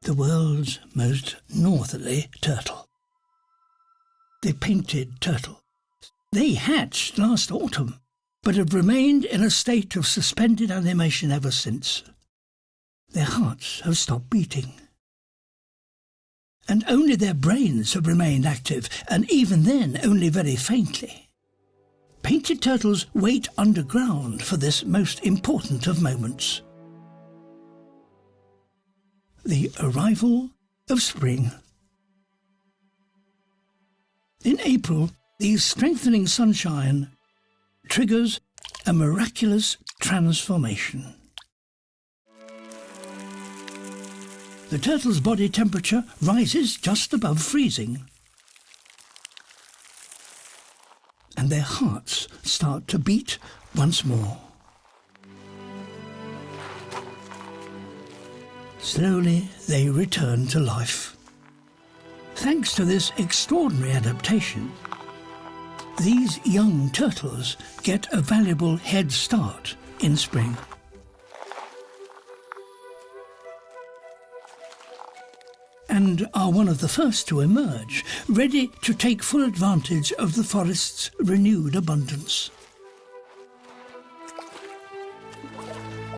the world's most northerly turtle. The painted turtle. They hatched last autumn, but have remained in a state of suspended animation ever since. Their hearts have stopped beating. And only their brains have remained active, and even then only very faintly. Painted turtles wait underground for this most important of moments. The arrival of spring. In April, the strengthening sunshine triggers a miraculous transformation. The turtle's body temperature rises just above freezing, and their hearts start to beat once more. Slowly they return to life. Thanks to this extraordinary adaptation, these young turtles get a valuable head start in spring. And are one of the first to emerge, ready to take full advantage of the forest's renewed abundance.